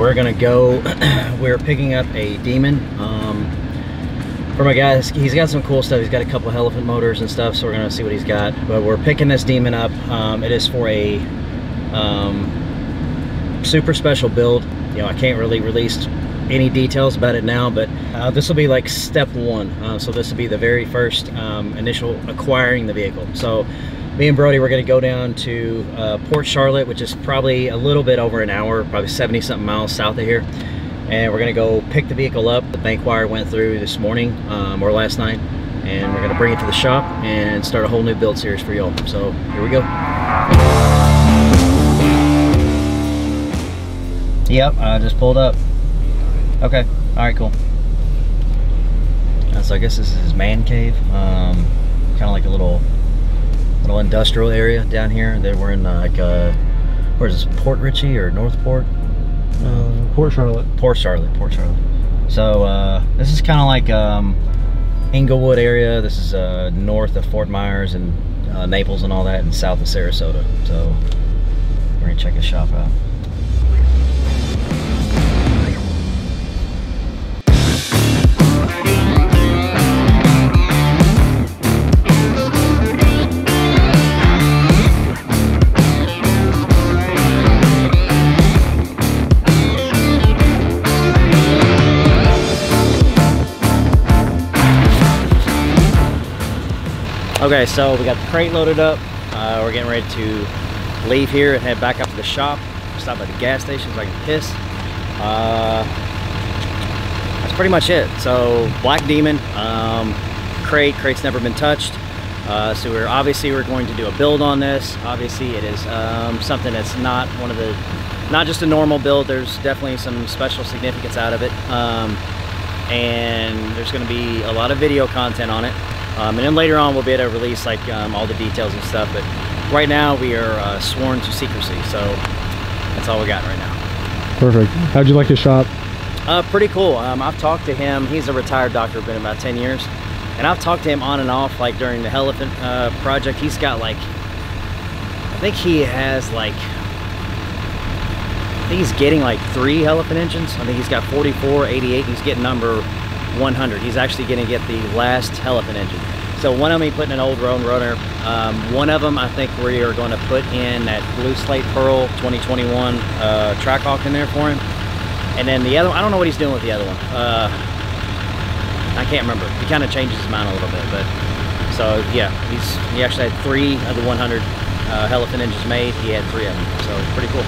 we're gonna go, we're picking up a Demon for my guy. He's got some cool stuff. He's got a couple elephant motors and stuff, so we're gonna see what he's got. But we're picking this Demon up. It is for a super special build. You know, I can't really release any details about it now, but this will be like step one. So this will be the very first initial acquiring the vehicle. So me and Brody, we're going to go down to Port Charlotte, which is probably a little bit over an hour, probably 70 something miles south of here, and we're going to go pick the vehicle up. The bank wire went through this morning or last night, and we're going to bring it to the shop and start a whole new build series for y'all. So here we go. Yep, I just pulled up. Okay, all right, cool. So I guess this is his man cave, kind of like a little industrial area down here. That we're in like where is this, Port Richey or Northport? Port Charlotte. Port Charlotte. So this is kind of like Inglewood area. This is north of Fort Myers and Naples and all that, and south of Sarasota. So we're gonna check his shop out. Okay, so we got the crate loaded up. We're getting ready to leave here and head back up to the shop. Stop at the gas station so I can piss. That's pretty much it. So black Demon, crate's never been touched. So we're going to do a build on this. Obviously it is something that's not just a normal build. There's definitely some special significance out of it. And there's going to be a lot of video content on it. And then later on we'll be able to release like all the details and stuff, but right now we are sworn to secrecy, so that's all we got right now. Perfect. How'd you like his shop? Pretty cool. I've talked to him. He's a retired doctor, been about 10 years, and I've talked to him on and off, like during the elephant project. He's got like, I think he's getting like 3 elephant engines. I think he's got 44, 88, he's getting number 100. He's actually going to get the last elephant engine. So one of them he put in an old Roan Runner. One of them I think we are going to put in that Blue Slate Pearl 2021 Trackhawk in there for him. And then the other one, I don't know what he's doing with the other one. I can't remember. He kind of changes his mind a little bit, but so yeah, he actually had 3 of the 100 elephant engines made. He had 3 of them, so pretty cool.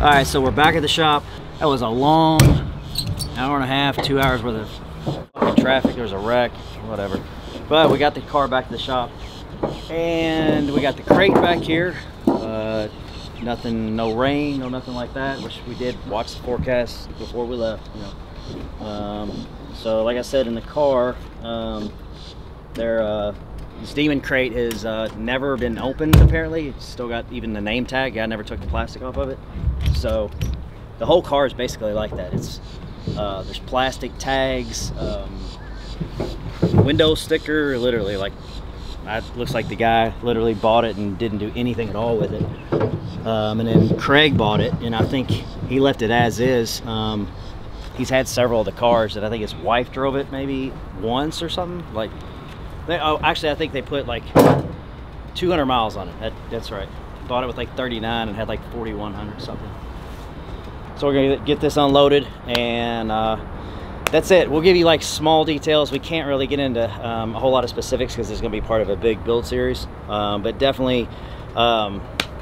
Alright, so we're back at the shop. That was a long hour and a half, 2 hours worth of fucking traffic. There was a wreck, whatever. But we got the car back to the shop. And we got the crate back here. Nothing, no rain, no nothing like that. Which we did watch the forecast before we left, you know. So like I said, in the car, this Demon crate has never been opened apparently. It's still got even the name tag. I never took the plastic off of it. So the whole car is basically like that. It's there's plastic tags, window sticker, literally like it looks like the guy literally bought it and didn't do anything at all with it. And then Craig bought it, and I think he left it as is. He's had several of the cars that I think his wife drove it maybe once or something. Like, actually I think they put like 200 miles on it. That's right. Bought it with like 39 and had like 4,100 something. So we're gonna get this unloaded, and that's it. We'll give you like small details. We can't really get into a whole lot of specifics because it's gonna be part of a big build series. But definitely,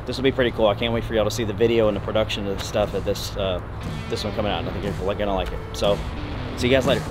this will be pretty cool. I can't wait for y'all to see the video and the production of the stuff of this one coming out. I think you're gonna like it. So, see you guys later.